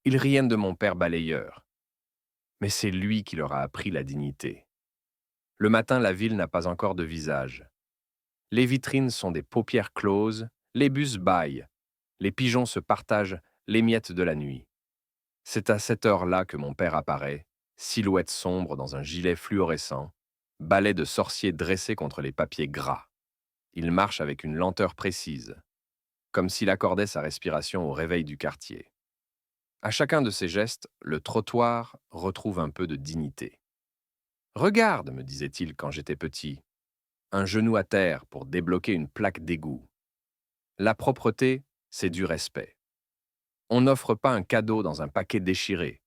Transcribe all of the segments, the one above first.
Ils riennent de mon père balayeur, mais c'est lui qui leur a appris la dignité. Le matin, la ville n'a pas encore de visage. Les vitrines sont des paupières closes, les bus bâillent, les pigeons se partagent les miettes de la nuit. C'est à cette heure-là que mon père apparaît, silhouette sombre dans un gilet fluorescent, balai de sorcier dressé contre les papiers gras. Il marche avec une lenteur précise, comme s'il accordait sa respiration au réveil du quartier. À chacun de ces gestes, le trottoir retrouve un peu de dignité. Regarde, me disait-il quand j'étais petit, un genou à terre pour débloquer une plaque d'égout. La propreté, c'est du respect. On n'offre pas un cadeau dans un paquet déchiré.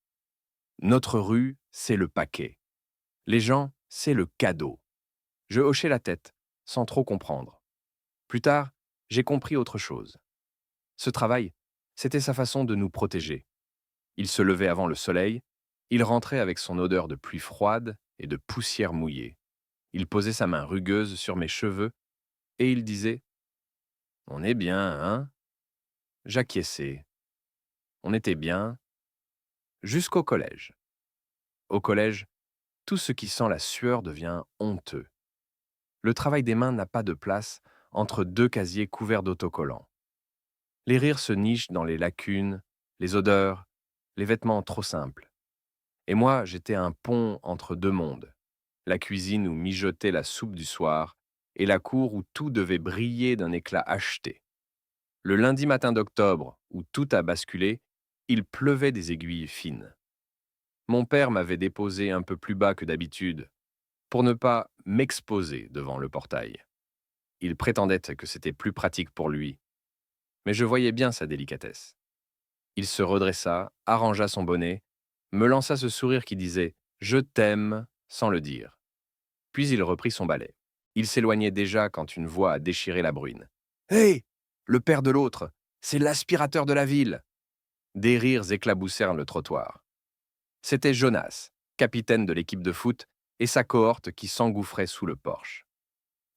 Notre rue, c'est le paquet. Les gens, c'est le cadeau. Je hochai la tête, sans trop comprendre. Plus tard, j'ai compris autre chose. Ce travail, c'était sa façon de nous protéger. Il se levait avant le soleil, il rentrait avec son odeur de pluie froide et de poussière mouillée. Il posait sa main rugueuse sur mes cheveux et il disait: On est bien, hein? J'acquiesçais. On était bien, jusqu'au collège. Au collège, tout ce qui sent la sueur devient honteux. Le travail des mains n'a pas de place entre deux casiers couverts d'autocollants. Les rires se nichent dans les lacunes, les odeurs, les vêtements trop simples. Et moi, j'étais un pont entre deux mondes. La cuisine où mijotait la soupe du soir et la cour où tout devait briller d'un éclat acheté. Le lundi matin d'octobre, où tout a basculé, il pleuvait des aiguilles fines. Mon père m'avait déposé un peu plus bas que d'habitude, pour ne pas m'exposer devant le portail. Il prétendait que c'était plus pratique pour lui, mais je voyais bien sa délicatesse. Il se redressa, arrangea son bonnet, me lança ce sourire qui disait « Je t'aime » sans le dire. Puis il reprit son balai. Il s'éloignait déjà quand une voix a déchiré la bruine. Hé, le père de l'autre, c'est l'aspirateur de la ville. Des rires éclaboussèrent le trottoir. C'était Jonas, capitaine de l'équipe de foot, et sa cohorte qui s'engouffrait sous le porche.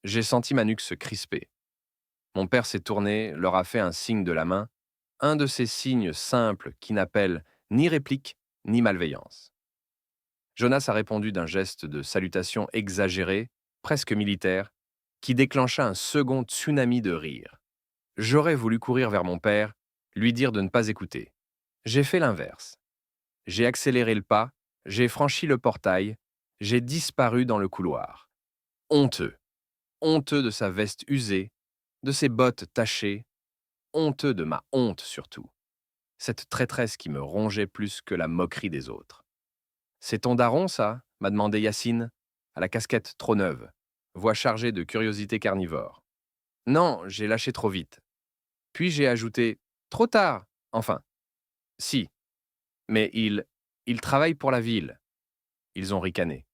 J'ai senti ma nuque se crisper. Mon père s'est tourné, leur a fait un signe de la main, un de ces signes simples qui n'appellent ni réplique ni malveillance. Jonas a répondu d'un geste de salutation exagéré, presque militaire, qui déclencha un second tsunami de rire. J'aurais voulu courir vers mon père, lui dire de ne pas écouter. J'ai fait l'inverse. J'ai accéléré le pas, j'ai franchi le portail, j'ai disparu dans le couloir. Honteux. Honteux de sa veste usée, de ses bottes tachées, honteux de ma honte surtout. Cette traîtresse qui me rongeait plus que la moquerie des autres. C'est ton daron, ça m'a demandé Yacine, à la casquette trop neuve, voix chargée de curiosité carnivore. Non, j'ai lâché trop vite. Puis j'ai ajouté trop tard, enfin. Si, mais il travaille pour la ville. Ils ont ricané.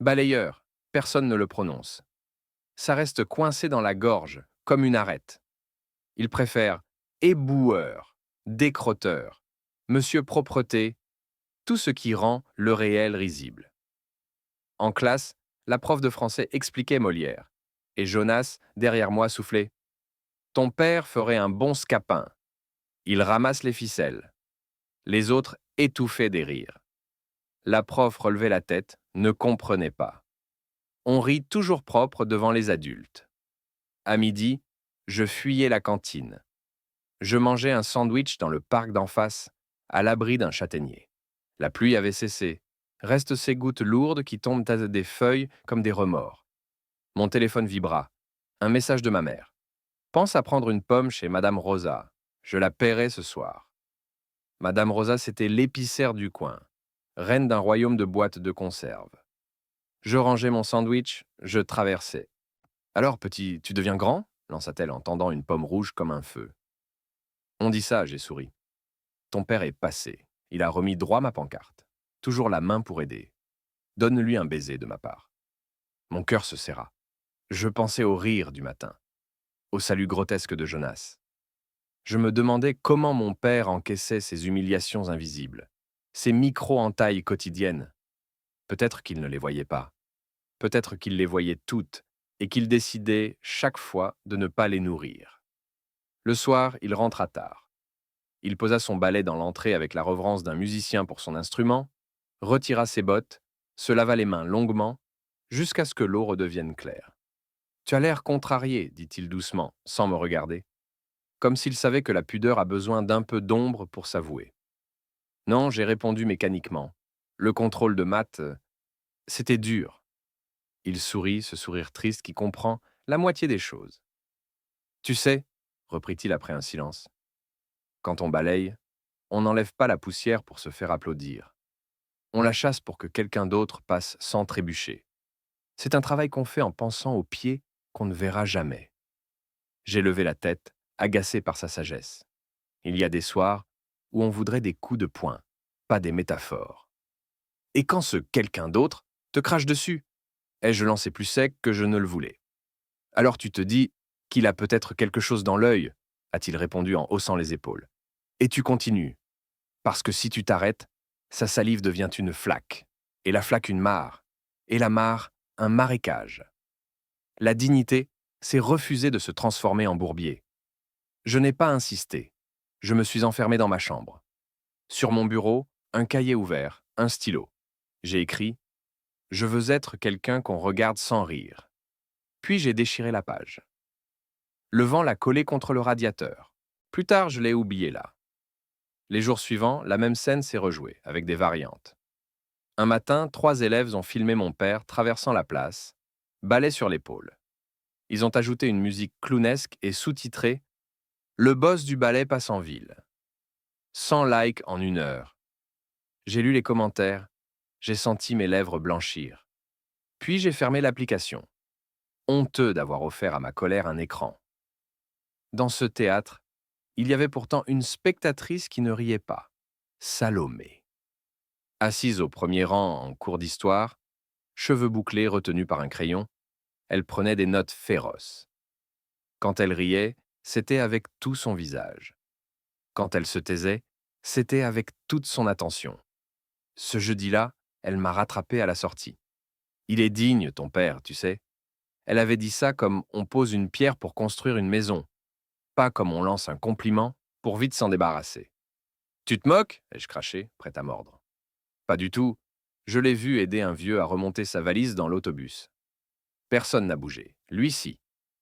Balayeur, personne ne le prononce. Ça reste coincé dans la gorge, comme une arête. Il préfère éboueur, décrotteur, monsieur propreté, tout ce qui rend le réel risible. En classe, la prof de français expliquait Molière, et Jonas, derrière moi, soufflait. Ton père ferait un bon scapin. Il ramasse les ficelles. Les autres étouffaient des rires. La prof relevait la tête, ne comprenait pas. On rit toujours propre devant les adultes. À midi, je fuyais la cantine. Je mangeais un sandwich dans le parc d'en face, à l'abri d'un châtaignier. La pluie avait cessé. Restent ces gouttes lourdes qui tombent à des feuilles comme des remords. Mon téléphone vibra. Un message de ma mère. Pense à prendre une pomme chez Madame Rosa. Je la paierai ce soir. Madame Rosa, c'était l'épicère du coin, reine d'un royaume de boîtes de conserve. Je rangeais mon sandwich, je traversais. Alors, petit, tu deviens grand lança-t-elle en tendant une pomme rouge comme un feu. On dit ça, j'ai souri. Ton père est passé. Il a remis droit ma pancarte. Toujours la main pour aider. Donne-lui un baiser de ma part. Mon cœur se serra. Je pensais au rire du matin, au salut grotesque de Jonas. Je me demandais comment mon père encaissait ces humiliations invisibles, ces micro-entailles quotidiennes. Peut-être qu'il ne les voyait pas. Peut-être qu'il les voyait toutes et qu'il décidait chaque fois de ne pas les nourrir. Le soir, il rentra tard. Il posa son balai dans l'entrée avec la reverence d'un musicien pour son instrument, retira ses bottes, se lava les mains longuement, jusqu'à ce que l'eau redevienne claire. Tu as l'air contrarié, dit-il doucement, sans me regarder, comme s'il savait que la pudeur a besoin d'un peu d'ombre pour s'avouer. Non, j'ai répondu mécaniquement. Le contrôle de maths, c'était dur. Il sourit, ce sourire triste qui comprend la moitié des choses. Tu sais, reprit-il après un silence, quand on balaye, on n'enlève pas la poussière pour se faire applaudir. On la chasse pour que quelqu'un d'autre passe sans trébucher. C'est un travail qu'on fait en pensant aux pieds qu'on ne verra jamais. J'ai levé la tête, agacé par sa sagesse. Il y a des soirs où on voudrait des coups de poing, pas des métaphores. Et quand ce quelqu'un d'autre te crache dessus, ai-je lancé plus sec que je ne le voulais. Alors tu te dis qu'il a peut-être quelque chose dans l'œil, a-t-il répondu en haussant les épaules. Et tu continues, parce que si tu t'arrêtes, sa salive devient une flaque, et la flaque une mare, et la mare un marécage. La dignité, c'est refuser de se transformer en bourbier. Je n'ai pas insisté. Je me suis enfermé dans ma chambre. Sur mon bureau, un cahier ouvert, un stylo. J'ai écrit « Je veux être quelqu'un qu'on regarde sans rire ». Puis j'ai déchiré la page. Le vent l'a collé contre le radiateur. Plus tard, je l'ai oublié là. Les jours suivants, la même scène s'est rejouée, avec des variantes. Un matin, 3 élèves ont filmé mon père traversant la place, balai sur l'épaule. Ils ont ajouté une musique clownesque et sous-titré « Le boss du ballet passe en ville ». 100 likes en 1 heure. J'ai lu les commentaires, j'ai senti mes lèvres blanchir. Puis j'ai fermé l'application. Honteux d'avoir offert à ma colère un écran. Dans ce théâtre, il y avait pourtant une spectatrice qui ne riait pas. Salomé. Assise au premier rang en cours d'histoire, cheveux bouclés retenus par un crayon, elle prenait des notes féroces. Quand elle riait, c'était avec tout son visage. Quand elle se taisait, c'était avec toute son attention. Ce jeudi-là, elle m'a rattrapé à la sortie. Il est digne, ton père, tu sais. Elle avait dit ça comme on pose une pierre pour construire une maison, pas comme on lance un compliment pour vite s'en débarrasser. Tu te moques ai-je craché, prêt à mordre. Pas du tout. Je l'ai vu aider un vieux à remonter sa valise dans l'autobus. Personne n'a bougé, lui si.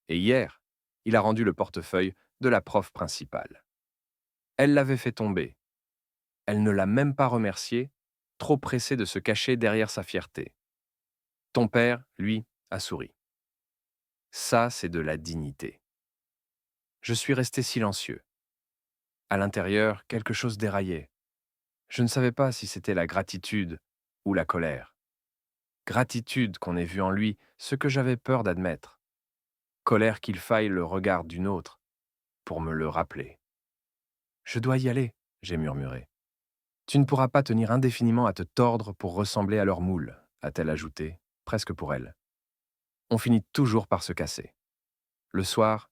Et hier, il a rendu le portefeuille de la prof principale. Elle l'avait fait tomber. Elle ne l'a même pas remercié, trop pressée de se cacher derrière sa fierté. Ton père, lui, a souri. Ça, c'est de la dignité. Je suis resté silencieux. À l'intérieur, quelque chose déraillait. Je ne savais pas si c'était la gratitude ou la colère. Gratitude qu'on ait vu en lui ce que j'avais peur d'admettre. Colère qu'il faille le regard d'une autre pour me le rappeler. Je dois y aller, j'ai murmuré. Tu ne pourras pas tenir indéfiniment à te tordre pour ressembler à leur moule, a-t-elle ajouté, presque pour elle. On finit toujours par se casser. Le soir,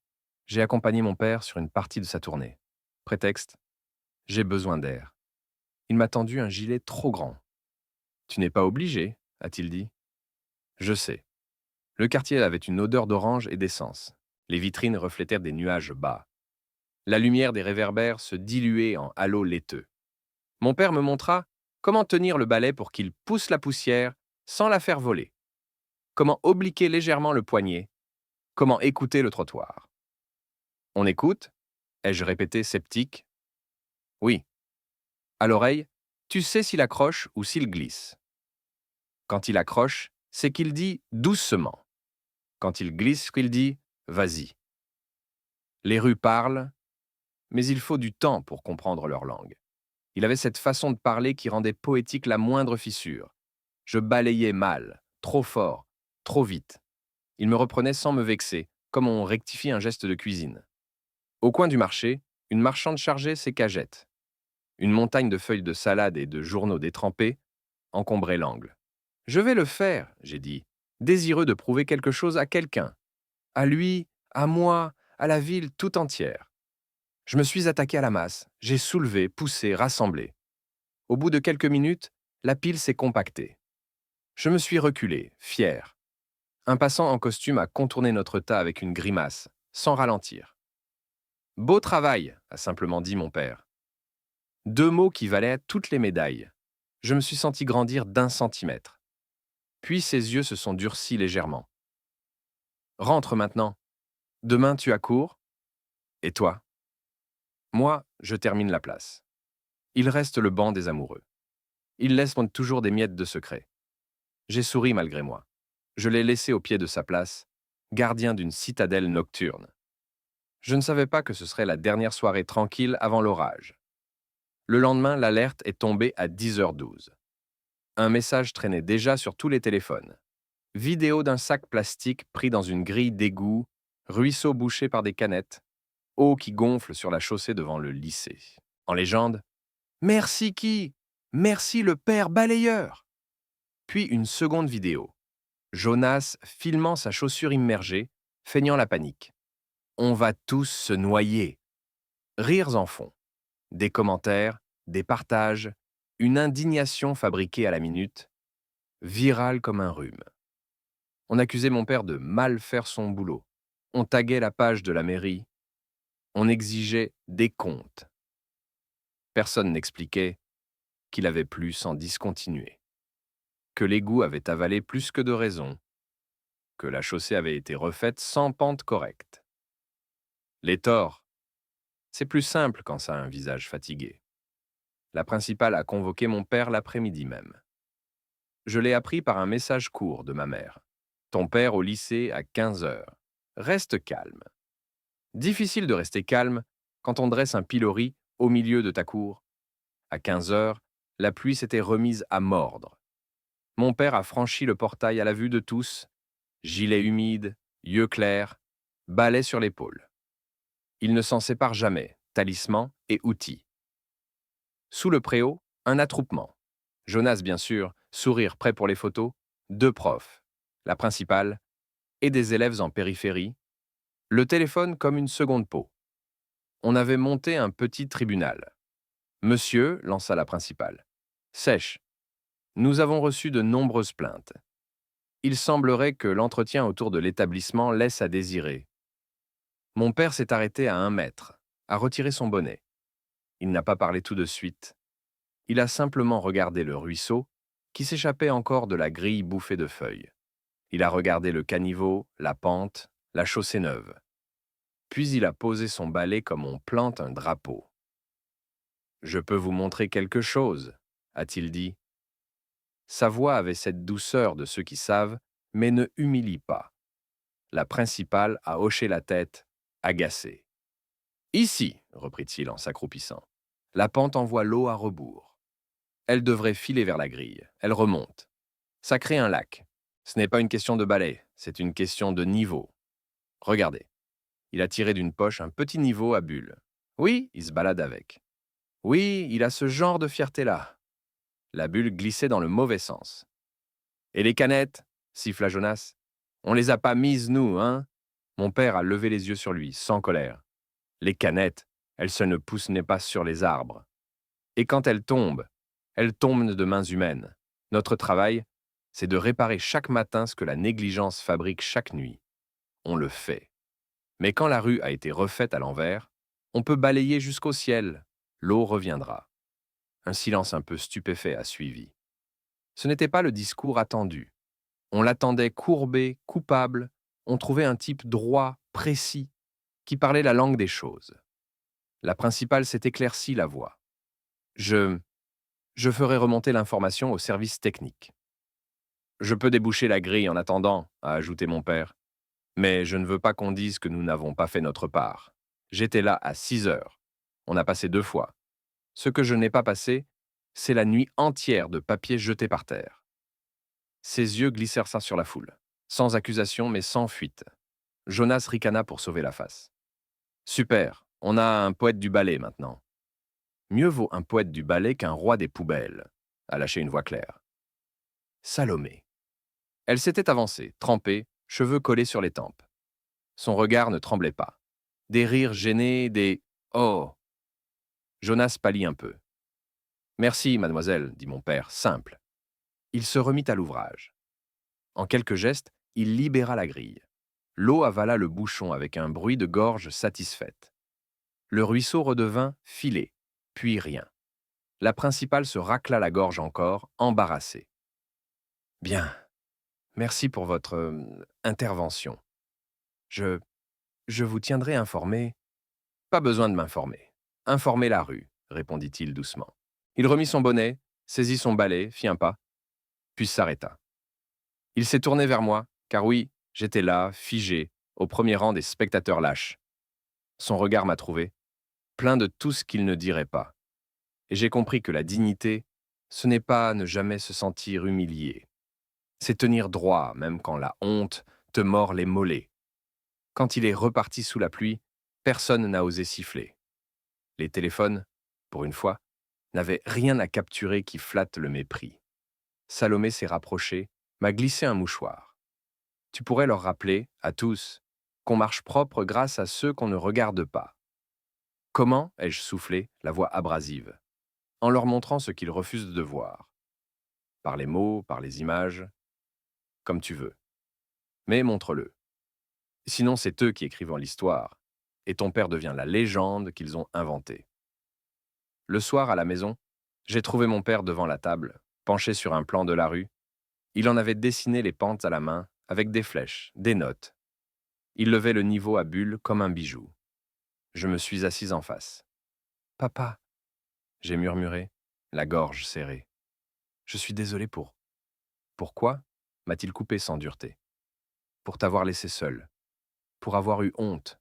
j'ai accompagné mon père sur une partie de sa tournée. Prétexte, j'ai besoin d'air. Il m'a tendu un gilet trop grand. Tu n'es pas obligé, a-t-il dit. Je sais. Le quartier avait une odeur d'orange et d'essence. Les vitrines reflétèrent des nuages bas. La lumière des réverbères se diluait en halos laiteux. Mon père me montra comment tenir le balai pour qu'il pousse la poussière sans la faire voler. Comment obliquer légèrement le poignet. Comment écouter le trottoir. On écoute, ai-je répété sceptique. Oui. À l'oreille, tu sais s'il accroche ou s'il glisse. Quand il accroche, c'est qu'il dit doucement. Quand il glisse, qu'il dit vas-y. Les rues parlent, mais il faut du temps pour comprendre leur langue. Il avait cette façon de parler qui rendait poétique la moindre fissure. Je balayais mal, trop fort, trop vite. Il me reprenait sans me vexer, comme on rectifie un geste de cuisine. Au coin du marché, une marchande chargeait ses cagettes. Une montagne de feuilles de salade et de journaux détrempés encombrait l'angle. « Je vais le faire », j'ai dit, désireux de prouver quelque chose à quelqu'un. À lui, à moi, à la ville tout entière. Je me suis attaqué à la masse, j'ai soulevé, poussé, rassemblé. Au bout de quelques minutes, la pile s'est compactée. Je me suis reculé, fier. Un passant en costume a contourné notre tas avec une grimace, sans ralentir. « Beau travail », a simplement dit mon père. 2 mots qui valaient toutes les médailles. Je me suis senti grandir d'1 centimètre. Puis ses yeux se sont durcis légèrement. Rentre maintenant. Demain, tu as cours. Et toi? Moi, je termine la place. Il reste le banc des amoureux. Il laisse toujours des miettes de secret. J'ai souri malgré moi. Je l'ai laissé au pied de sa place, gardien d'une citadelle nocturne. Je ne savais pas que ce serait la dernière soirée tranquille avant l'orage. Le lendemain, l'alerte est tombée à 10h12. Un message traînait déjà sur tous les téléphones. Vidéo d'un sac plastique pris dans une grille d'égout, ruisseau bouché par des canettes, eau qui gonfle sur la chaussée devant le lycée. En légende, merci qui? Merci le père balayeur. Puis une seconde vidéo. Jonas filmant sa chaussure immergée, feignant la panique. On va tous se noyer. Rires en fond. Des commentaires, des partages, une indignation fabriquée à la minute, virale comme un rhume. On accusait mon père de mal faire son boulot. On taguait la page de la mairie. On exigeait des comptes. Personne n'expliquait qu'il avait plus sans discontinuer. Que l'égout avait avalé plus que de raison. Que la chaussée avait été refaite sans pente correcte. Les torts, c'est plus simple quand ça a un visage fatigué. La principale a convoqué mon père l'après-midi même. Je l'ai appris par un message court de ma mère. Ton père au lycée à 15h. Reste calme. Difficile de rester calme quand on dresse un pilori au milieu de ta cour. À 15h, la pluie s'était remise à mordre. Mon père a franchi le portail à la vue de tous, gilet humide, yeux clairs, balai sur l'épaule. Il ne s'en sépare jamais, talisman et outils. Sous le préau, un attroupement. Jonas, bien sûr, sourire prêt pour les photos, 2 profs, la principale, et des élèves en périphérie, le téléphone comme une seconde peau. On avait monté un petit tribunal. Monsieur, lança la principale. Sèche. Nous avons reçu de nombreuses plaintes. Il semblerait que l'entretien autour de l'établissement laisse à désirer. Mon père s'est arrêté à 1 mètre, a retiré son bonnet. Il n'a pas parlé tout de suite. Il a simplement regardé le ruisseau qui s'échappait encore de la grille bouffée de feuilles. Il a regardé le caniveau, la pente, la chaussée neuve. Puis il a posé son balai comme on plante un drapeau. « Je peux vous montrer quelque chose », a-t-il dit. Sa voix avait cette douceur de ceux qui savent, mais ne humilie pas. La principale a hoché la tête, agacée. « Ici, reprit-il en s'accroupissant, la pente envoie l'eau à rebours. Elle devrait filer vers la grille. Elle remonte. Ça crée un lac. Ce n'est pas une question de balai, c'est une question de niveau. Regardez. » Il a tiré d'une poche un petit niveau à bulles. Oui, il se balade avec. Oui, il a ce genre de fierté-là. La bulle glissait dans le mauvais sens. Et les canettes, siffla Jonas. On les a pas mises, nous, hein? Mon père a levé les yeux sur lui, sans colère. Les canettes, elles se ne poussent pas sur les arbres. Et quand elles tombent de mains humaines. Notre travail, c'est de réparer chaque matin ce que la négligence fabrique chaque nuit. On le fait. Mais quand la rue a été refaite à l'envers, on peut balayer jusqu'au ciel. L'eau reviendra. Un silence un peu stupéfait a suivi. Ce n'était pas le discours attendu. On l'attendait courbé, coupable. On trouvait un type droit, précis, qui parlait la langue des choses. La principale s'est éclaircie la voix. Je ferai remonter l'information au service technique. Je peux déboucher la grille en attendant, a ajouté mon père. Mais je ne veux pas qu'on dise que nous n'avons pas fait notre part. J'étais là à 6h. On a passé 2 fois. Ce que je n'ai pas passé, c'est la nuit entière de papier jeté par terre. Ses yeux glissèrent ça sur la foule. Sans accusation, mais sans fuite. Jonas ricana pour sauver la face. Super, on a un poète du ballet maintenant. Mieux vaut un poète du ballet qu'un roi des poubelles, a lâché une voix claire. Salomé. Elle s'était avancée, trempée, cheveux collés sur les tempes. Son regard ne tremblait pas. Des rires gênés, des « Oh !» Jonas pâlit un peu. « Merci, mademoiselle, » dit mon père, simple. Il se remit à l'ouvrage. En quelques gestes, il libéra la grille. L'eau avala le bouchon avec un bruit de gorge satisfaite. Le ruisseau redevint filé, puis rien. La principale se racla la gorge encore, embarrassée. Bien, merci pour votre intervention. Je, je vous tiendrai informé. Pas besoin de m'informer. Informez la rue, répondit-il doucement. Il remit son bonnet, saisit son balai, fit un pas, puis s'arrêta. Il s'est tourné vers moi, car oui, j'étais là, figé, au premier rang des spectateurs lâches. Son regard m'a trouvé, plein de tout ce qu'il ne dirait pas. Et j'ai compris que la dignité, ce n'est pas ne jamais se sentir humilié. C'est tenir droit, même quand la honte te mord les mollets. Quand il est reparti sous la pluie, personne n'a osé siffler. Les téléphones, pour une fois, n'avaient rien à capturer qui flatte le mépris. Salomé s'est rapprochée, m'a glissé un mouchoir. Tu pourrais leur rappeler, à tous, qu'on marche propre grâce à ceux qu'on ne regarde pas. Comment ai-je soufflé, la voix abrasive, en leur montrant ce qu'ils refusent de voir. Par les mots, par les images, comme tu veux. Mais montre-le. Sinon, c'est eux qui écrivent l'histoire, et ton père devient la légende qu'ils ont inventée. Le soir, à la maison, j'ai trouvé mon père devant la table, penché sur un plan de la rue. Il en avait dessiné les pentes à la main, avec des flèches, des notes. Il levait le niveau à bulles comme un bijou. Je me suis assise en face. « Papa !» j'ai murmuré, la gorge serrée. « Je suis désolé pour... » « Pourquoi ?» m'a-t-il coupé sans dureté. « Pour t'avoir laissé seul. Pour avoir eu honte.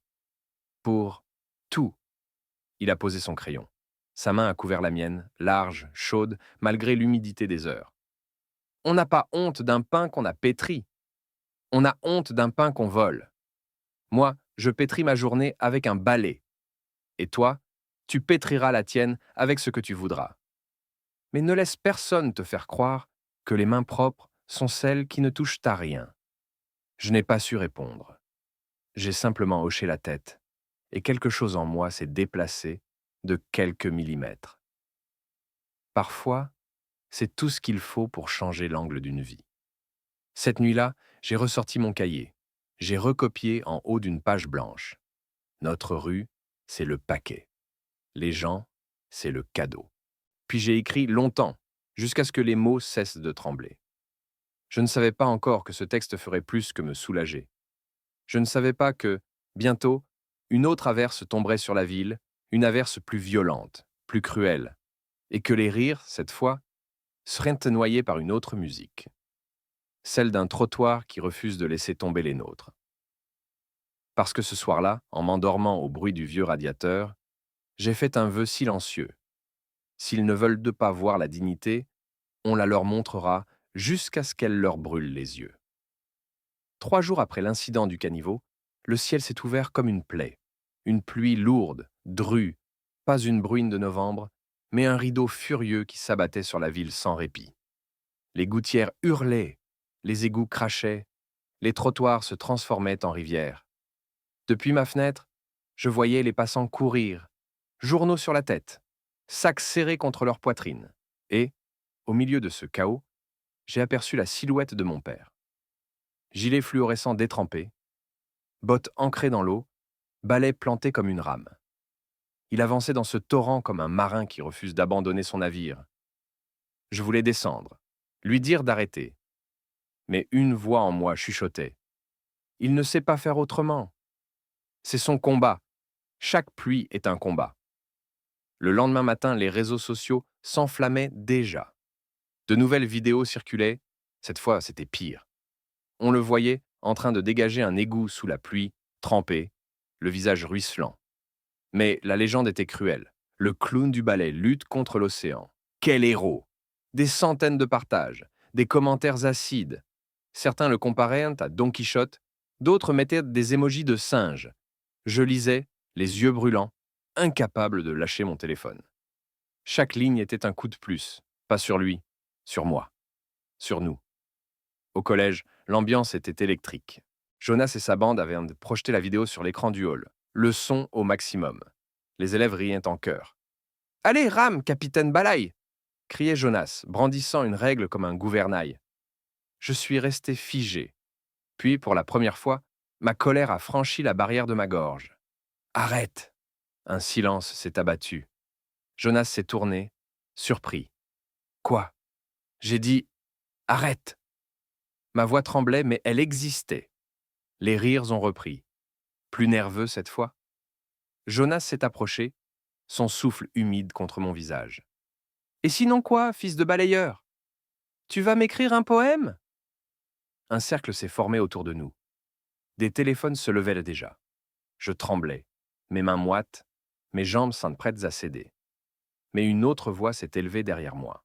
Pour... tout. » Il a posé son crayon. Sa main a couvert la mienne, large, chaude, malgré l'humidité des heures. On n'a pas honte d'un pain qu'on a pétri. On a honte d'un pain qu'on vole. Moi, je pétris ma journée avec un balai. Et toi, tu pétriras la tienne avec ce que tu voudras. Mais ne laisse personne te faire croire que les mains propres sont celles qui ne touchent à rien. Je n'ai pas su répondre. J'ai simplement hoché la tête, et quelque chose en moi s'est déplacé de quelques millimètres. Parfois, c'est tout ce qu'il faut pour changer l'angle d'une vie. Cette nuit-là, j'ai ressorti mon cahier. J'ai recopié en haut d'une page blanche. Notre rue, c'est le paquet. Les gens, c'est le cadeau. Puis j'ai écrit longtemps, jusqu'à ce que les mots cessent de trembler. Je ne savais pas encore que ce texte ferait plus que me soulager. Je ne savais pas que, bientôt, une autre averse tomberait sur la ville, une averse plus violente, plus cruelle, et que les rires, cette fois, seraient noyés par une autre musique, celle d'un trottoir qui refuse de laisser tomber les nôtres. Parce que ce soir-là, en m'endormant au bruit du vieux radiateur, j'ai fait un vœu silencieux. S'ils ne veulent pas voir la dignité, on la leur montrera jusqu'à ce qu'elle leur brûle les yeux. 3 jours après l'incident du caniveau, le ciel s'est ouvert comme une plaie. Une pluie lourde, drue, pas une bruine de novembre, mais un rideau furieux qui s'abattait sur la ville sans répit. Les gouttières hurlaient, les égouts crachaient, les trottoirs se transformaient en rivières. Depuis ma fenêtre, je voyais les passants courir, journaux sur la tête, sacs serrés contre leur poitrine. Et, au milieu de ce chaos, j'ai aperçu la silhouette de mon père. Gilet fluorescent détrempé, bottes ancrées dans l'eau, balai planté comme une rame. Il avançait dans ce torrent comme un marin qui refuse d'abandonner son navire. Je voulais descendre, lui dire d'arrêter. Mais une voix en moi chuchotait. Il ne sait pas faire autrement. C'est son combat. Chaque pluie est un combat. Le lendemain matin, les réseaux sociaux s'enflammaient déjà. De nouvelles vidéos circulaient. Cette fois, c'était pire. On le voyait en train de dégager un égout sous la pluie, trempé, le visage ruisselant. Mais la légende était cruelle. Le clown du ballet lutte contre l'océan. Quel héros! Des centaines de partages, des commentaires acides. Certains le comparaient à Don Quichotte, d'autres mettaient des émojis de singes. Je lisais, les yeux brûlants, incapable de lâcher mon téléphone. Chaque ligne était un coup de plus, pas sur lui, sur moi, sur nous. Au collège, l'ambiance était électrique. Jonas et sa bande avaient projeté la vidéo sur l'écran du hall, le son au maximum. Les élèves riaient en chœur. « Allez, rame, capitaine Balaï !» criait Jonas, brandissant une règle comme un gouvernail. Je suis resté figé. Puis, pour la première fois, ma colère a franchi la barrière de ma gorge. « Arrête !» Un silence s'est abattu. Jonas s'est tourné, surpris. Quoi? J'ai dit arrête! Ma voix tremblait, mais elle existait. Les rires ont repris. Plus nerveux cette fois. Jonas s'est approché, son souffle humide contre mon visage. Et sinon quoi, fils de balayeur? Tu vas m'écrire un poème? Un cercle s'est formé autour de nous. Des téléphones se levaient déjà. Je tremblais, mes mains moites, mes jambes semblent prêtes à céder. Mais une autre voix s'est élevée derrière moi.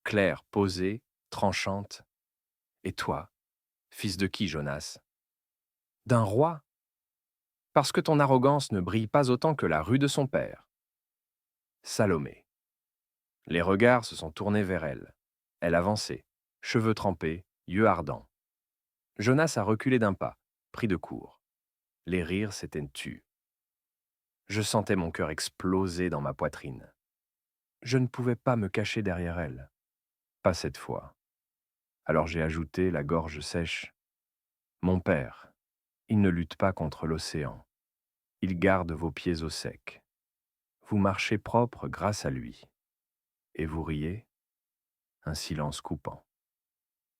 Claire, posée, tranchante. Et toi, fils de qui, Jonas? D'un roi? Parce que ton arrogance ne brille pas autant que la rue de son père. Salomé. Les regards se sont tournés vers elle. Elle avançait, cheveux trempés, yeux ardents. Jonas a reculé d'un pas, pris de court. Les rires s'étaient tus. Je sentais mon cœur exploser dans ma poitrine. Je ne pouvais pas me cacher derrière elle. Pas cette fois. Alors j'ai ajouté, la gorge sèche. Mon père, il ne lutte pas contre l'océan. Il garde vos pieds au sec. Vous marchez propre grâce à lui. Et vous riez? Un silence coupant.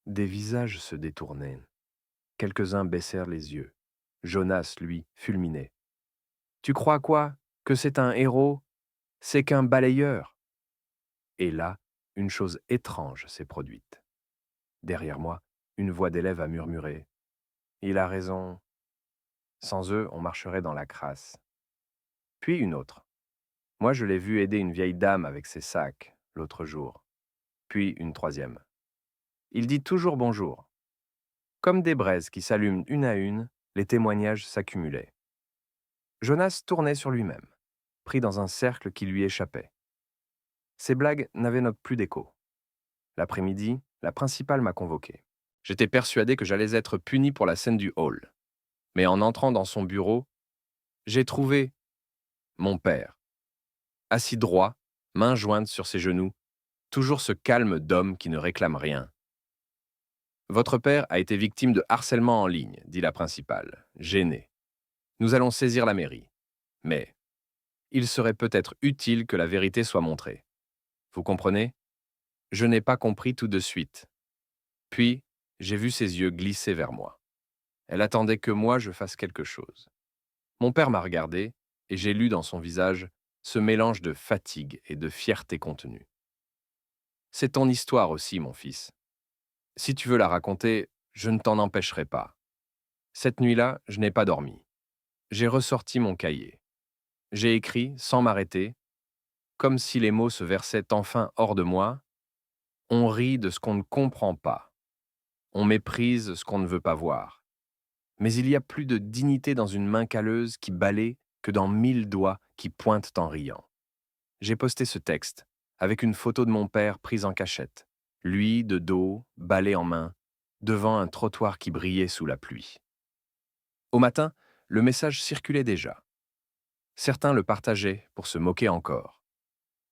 Des visages se détournaient. Quelques-uns baissèrent les yeux. Jonas, lui, fulminait. Tu crois quoi? Que c'est un héros? C'est qu'un balayeur. Et là, une chose étrange s'est produite. Derrière moi, une voix d'élève a murmuré. Il a raison. Sans eux, on marcherait dans la crasse. Puis une autre. Moi, je l'ai vu aider une vieille dame avec ses sacs, l'autre jour. Puis une troisième. Il dit toujours bonjour. Comme des braises qui s'allument une à une, les témoignages s'accumulaient. Jonas tournait sur lui-même, pris dans un cercle qui lui échappait. Ses blagues n'avaient plus d'écho. L'après-midi, la principale m'a convoqué. J'étais persuadé que j'allais être puni pour la scène du hall. Mais en entrant dans son bureau, j'ai trouvé mon père, assis droit, mains jointes sur ses genoux, toujours ce calme d'homme qui ne réclame rien. Votre père a été victime de harcèlement en ligne, dit la principale, gênée. Nous allons saisir la mairie. Mais il serait peut-être utile que la vérité soit montrée. Vous comprenez? Je n'ai pas compris tout de suite. Puis, j'ai vu ses yeux glisser vers moi. Elle attendait que moi je fasse quelque chose. Mon père m'a regardé, et j'ai lu dans son visage ce mélange de fatigue et de fierté contenue. C'est ton histoire aussi, mon fils. Si tu veux la raconter, je ne t'en empêcherai pas. Cette nuit-là, je n'ai pas dormi. J'ai ressorti mon cahier. J'ai écrit, sans m'arrêter, comme si les mots se versaient enfin hors de moi. On rit de ce qu'on ne comprend pas. On méprise ce qu'on ne veut pas voir. Mais il y a plus de dignité dans une main calleuse qui balaie que dans 1000 doigts qui pointent en riant. J'ai posté ce texte, avec une photo de mon père prise en cachette, lui de dos, balai en main, devant un trottoir qui brillait sous la pluie. Au matin, le message circulait déjà. Certains le partageaient pour se moquer encore.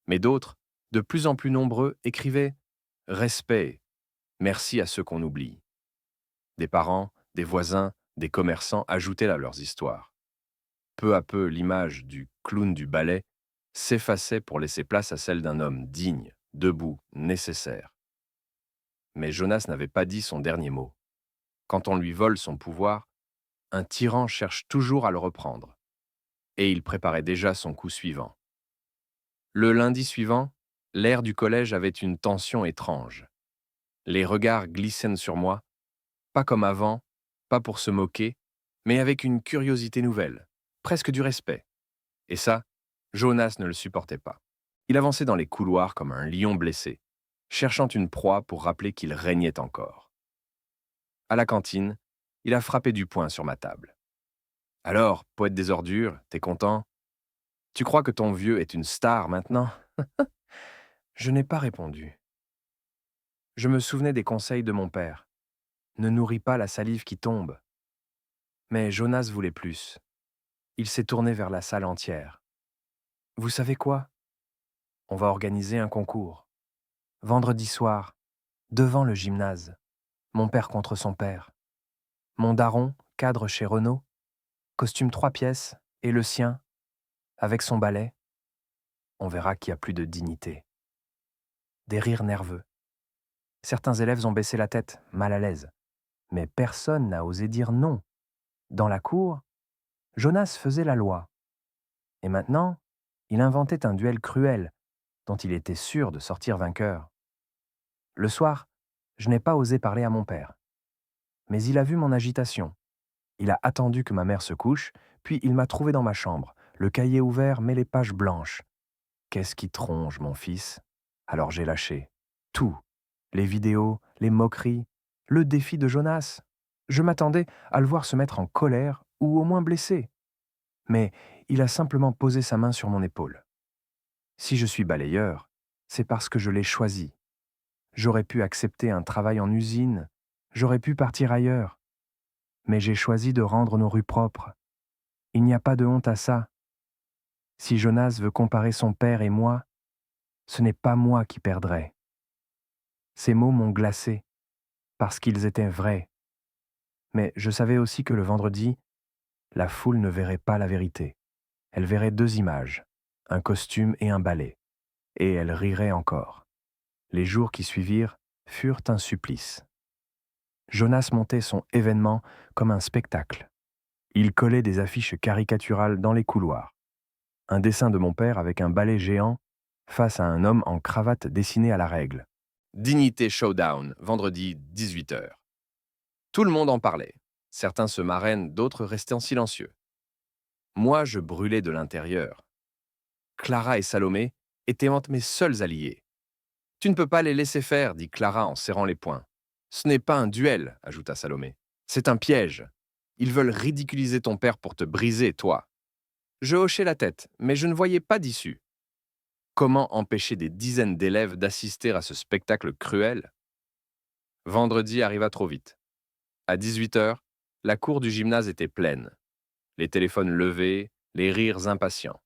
Mais d'autres, de plus en plus nombreux, écrivaient « Respect, merci à ceux qu'on oublie ». Des parents, des voisins, des commerçants ajoutaient à leurs histoires. Peu à peu, l'image du clown du ballet s'effaçait pour laisser place à celle d'un homme digne, debout, nécessaire. Mais Jonas n'avait pas dit son dernier mot. Quand on lui vole son pouvoir, un tyran cherche toujours à le reprendre. Et il préparait déjà son coup suivant. Le lundi suivant, l'air du collège avait une tension étrange. Les regards glissaient sur moi, pas comme avant, pas pour se moquer, mais avec une curiosité nouvelle, presque du respect. Et ça, Jonas ne le supportait pas. Il avançait dans les couloirs comme un lion blessé, cherchant une proie pour rappeler qu'il régnait encore. À la cantine, il a frappé du poing sur ma table. « Alors, poète des ordures, t'es content? Tu crois que ton vieux est une star maintenant ?» Je n'ai pas répondu. Je me souvenais des conseils de mon père. Ne nourris pas la salive qui tombe. Mais Jonas voulait plus. Il s'est tourné vers la salle entière. Vous savez quoi? On va organiser un concours. Vendredi soir, devant le gymnase. Mon père contre son père. Mon daron, cadre chez Renault. Costume 3 pièces, et le sien, avec son balai. On verra qu'il y a plus de dignité. des rires nerveux. Certains élèves ont baissé la tête, mal à l'aise. Mais personne n'a osé dire non. Dans la cour, Jonas faisait la loi. Et maintenant, il inventait un duel cruel dont il était sûr de sortir vainqueur. Le soir, je n'ai pas osé parler à mon père. Mais il a vu mon agitation. Il a attendu que ma mère se couche, puis il m'a trouvé dans ma chambre, le cahier ouvert mais les pages blanches. Qu'est-ce qui tronche, mon fils? Alors j'ai lâché. Tout. Les vidéos, les moqueries, le défi de Jonas. Je m'attendais à le voir se mettre en colère ou au moins blessé. Mais il a simplement posé sa main sur mon épaule. Si je suis balayeur, c'est parce que je l'ai choisi. J'aurais pu accepter un travail en usine, j'aurais pu partir ailleurs. Mais j'ai choisi de rendre nos rues propres. Il n'y a pas de honte à ça. Si Jonas veut comparer son père et moi, ce n'est pas moi qui perdrai. Ces mots m'ont glacé, parce qu'ils étaient vrais. Mais je savais aussi que le vendredi, la foule ne verrait pas la vérité. Elle verrait deux images, un costume et un balai. Et elle rirait encore. Les jours qui suivirent furent un supplice. Jonas montait son événement comme un spectacle. Il collait des affiches caricaturales dans les couloirs. Un dessin de mon père avec un balai géant face à un homme en cravate dessiné à la règle. Dignité Showdown, vendredi 18h. Tout le monde en parlait. Certains se marrainent, d'autres restaient en silencieux. Moi, je brûlais de l'intérieur. Clara et Salomé étaient entre mes seuls alliés. Tu ne peux pas les laisser faire, dit Clara en serrant les poings. Ce n'est pas un duel, ajouta Salomé. C'est un piège. Ils veulent ridiculiser ton père pour te briser, toi. Je hochai la tête, mais je ne voyais pas d'issue. Comment empêcher des dizaines d'élèves d'assister à ce spectacle cruel? Vendredi arriva trop vite. À 18h, la cour du gymnase était pleine. Les téléphones levés, les rires impatients.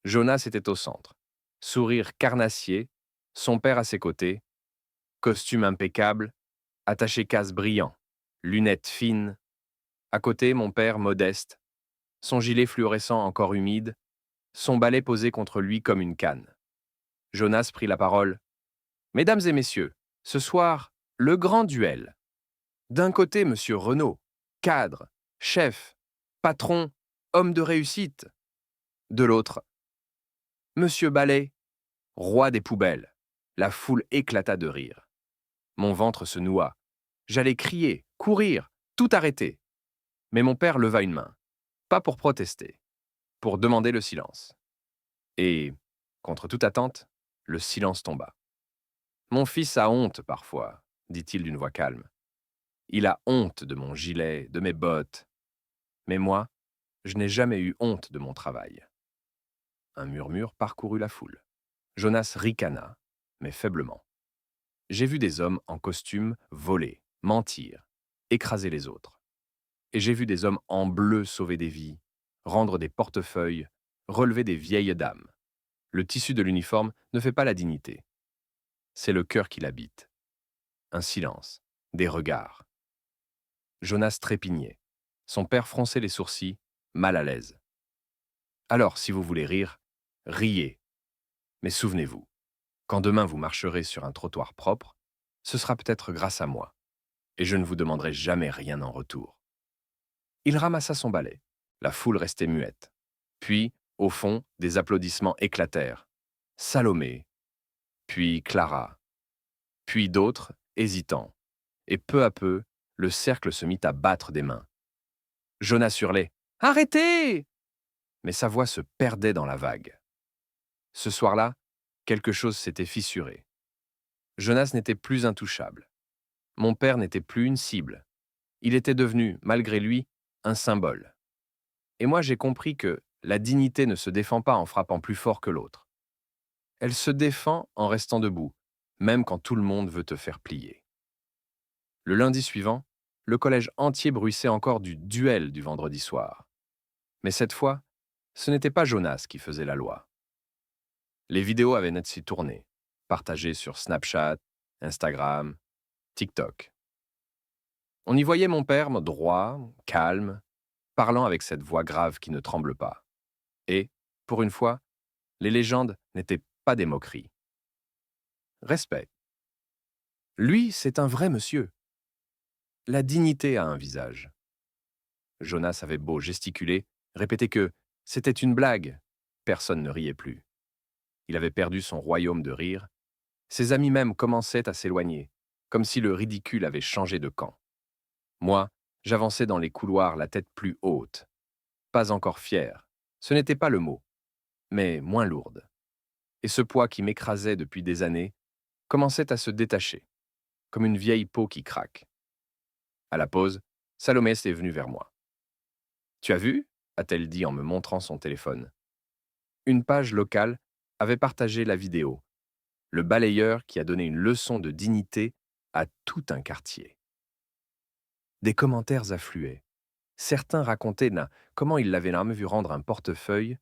Jonas était au centre. Sourire carnassier, son père à ses côtés, costume impeccable, attaché-casse brillant, lunettes fines. À côté, mon père modeste, son gilet fluorescent encore humide, son balai posé contre lui comme une canne. Jonas prit la parole. Mesdames et messieurs, ce soir, le grand duel. D'un côté, monsieur Renaud, cadre, chef, patron, homme de réussite. De l'autre, monsieur Ballet, roi des poubelles. La foule éclata de rire. Mon ventre se noua. J'allais crier, courir, tout arrêter. Mais mon père leva une main. Pas pour protester, pour demander le silence. Et, contre toute attente, le silence tomba. Mon fils a honte parfois, dit-il d'une voix calme. Il a honte de mon gilet, de mes bottes. Mais moi, je n'ai jamais eu honte de mon travail. Un murmure parcourut la foule. Jonas ricana, mais faiblement. J'ai vu des hommes en costume voler, mentir, écraser les autres. Et j'ai vu des hommes en bleu sauver des vies, rendre des portefeuilles, relever des vieilles dames. Le tissu de l'uniforme ne fait pas la dignité. C'est le cœur qui l'habite. Un silence, des regards. Jonas trépignait. Son père fronçait les sourcils, mal à l'aise. Alors, si vous voulez rire, riez. Mais souvenez-vous, quand demain vous marcherez sur un trottoir propre, ce sera peut-être grâce à moi, et je ne vous demanderai jamais rien en retour. Il ramassa son balai. La foule restait muette. Puis, au fond, des applaudissements éclatèrent. Salomé, puis Clara, puis d'autres, hésitants. Et peu à peu, le cercle se mit à battre des mains. Jonas hurlait « Arrêtez !» Mais sa voix se perdait dans la vague. Ce soir-là, quelque chose s'était fissuré. Jonas n'était plus intouchable. Mon père n'était plus une cible. Il était devenu, malgré lui, un symbole. Et moi j'ai compris que la dignité ne se défend pas en frappant plus fort que l'autre. Elle se défend en restant debout, même quand tout le monde veut te faire plier. Le lundi suivant, le collège entier bruissait encore du duel du vendredi soir. Mais cette fois, ce n'était pas Jonas qui faisait la loi. Les vidéos avaient ainsi tourné, partagées sur Snapchat, Instagram, TikTok. On y voyait mon père droit, calme, parlant avec cette voix grave qui ne tremble pas. Et, pour une fois, les légendes n'étaient pas des moqueries. respect. Lui, c'est un vrai monsieur. La dignité a un visage. Jonas avait beau gesticuler, répéter que c'était une blague. Personne ne riait plus. Il avait perdu son royaume de rire. Ses amis même commençaient à s'éloigner, comme si le ridicule avait changé de camp. Moi, j'avançais dans les couloirs la tête plus haute. Pas encore fier. Ce n'était pas le mot, mais moins lourde. Et ce poids qui m'écrasait depuis des années commençait à se détacher, comme une vieille peau qui craque. À la pause, Salomé est venue vers moi. Tu as vu a-t-elle dit en me montrant son téléphone. Une page locale avait partagé la vidéo. Le balayeur qui a donné une leçon de dignité à tout un quartier. Des commentaires affluaient. Certains racontaient comment il l'avait même vu rendre un portefeuille,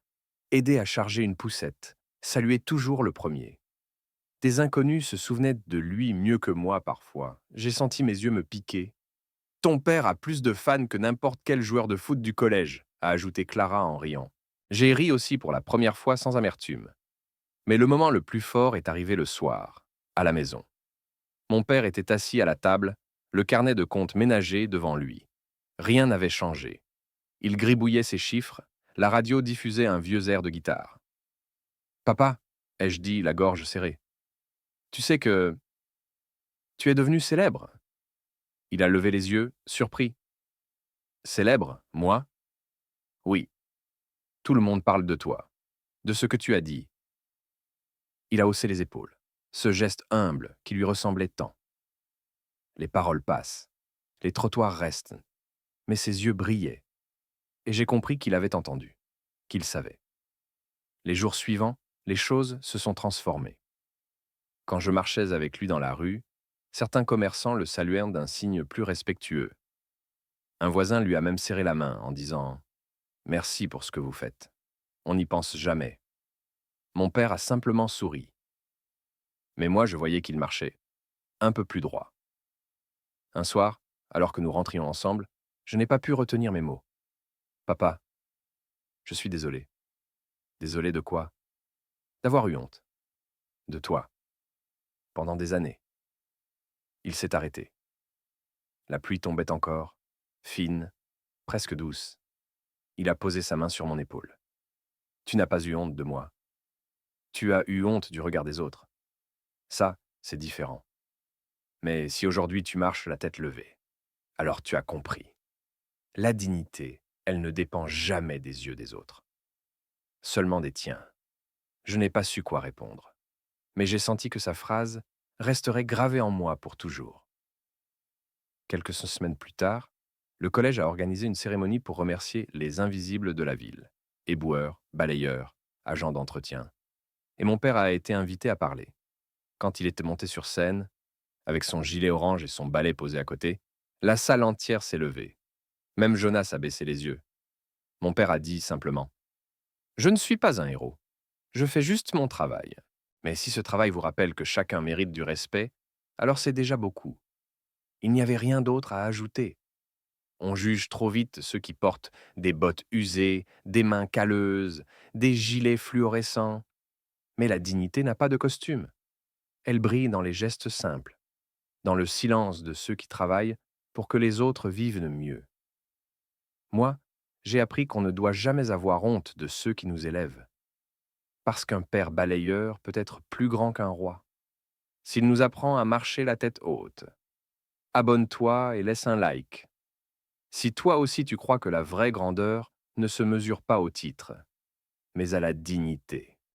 aider à charger une poussette, saluer toujours le premier. Des inconnus se souvenaient de lui mieux que moi parfois. J'ai senti mes yeux me piquer. Ton père a plus de fans que n'importe quel joueur de foot du collège, a ajouté Clara en riant. J'ai ri aussi pour la première fois sans amertume. Mais le moment le plus fort est arrivé le soir, à la maison. Mon père était assis à la table, le carnet de comptes ménager devant lui. Rien n'avait changé. Il gribouillait ses chiffres, la radio diffusait un vieux air de guitare. Papa, ai-je dit, la gorge serrée, tu sais que tu es devenu célèbre. Il a levé les yeux, surpris. Célèbre, moi? Oui, tout le monde parle de toi, de ce que tu as dit. Il a haussé les épaules, ce geste humble qui lui ressemblait tant. Les paroles passent, les trottoirs restent, mais ses yeux brillaient. Et j'ai compris qu'il avait entendu, qu'il savait. Les jours suivants, les choses se sont transformées. Quand je marchais avec lui dans la rue, certains commerçants le saluèrent d'un signe plus respectueux. Un voisin lui a même serré la main en disant « Merci pour ce que vous faites. On n'y pense jamais. » Mon père a simplement souri. Mais moi, je voyais qu'il marchait, un peu plus droit. Un soir, alors que nous rentrions ensemble, je n'ai pas pu retenir mes mots. « Papa, je suis désolé. » Désolé de quoi? D'avoir eu honte. De toi. Pendant des années. Il s'est arrêté. La pluie tombait encore, fine, presque douce. Il a posé sa main sur mon épaule. Tu n'as pas eu honte de moi. Tu as eu honte du regard des autres. Ça, c'est différent. Mais si aujourd'hui tu marches la tête levée, alors tu as compris. La dignité, elle ne dépend jamais des yeux des autres. Seulement des tiens. Je n'ai pas su quoi répondre. Mais j'ai senti que sa phrase resterait gravée en moi pour toujours. Quelques semaines plus tard, le collège a organisé une cérémonie pour remercier les invisibles de la ville, éboueurs, balayeurs, agents d'entretien. Et mon père a été invité à parler. Quand il était monté sur scène, avec son gilet orange et son balai posé à côté, la salle entière s'est levée. Même Jonas a baissé les yeux. Mon père a dit simplement « Je ne suis pas un héros. Je fais juste mon travail. Mais si ce travail vous rappelle que chacun mérite du respect, alors c'est déjà beaucoup. Il n'y avait rien d'autre à ajouter. On juge trop vite ceux qui portent des bottes usées, des mains calleuses, des gilets fluorescents. Mais la dignité n'a pas de costume. Elle brille dans les gestes simples, dans le silence de ceux qui travaillent pour que les autres vivent mieux. Moi, j'ai appris qu'on ne doit jamais avoir honte de ceux qui nous élèvent. Parce qu'un père balayeur peut être plus grand qu'un roi. S'il nous apprend à marcher la tête haute. Abonne-toi et laisse un like. Si toi aussi tu crois que la vraie grandeur ne se mesure pas au titre, mais à la dignité.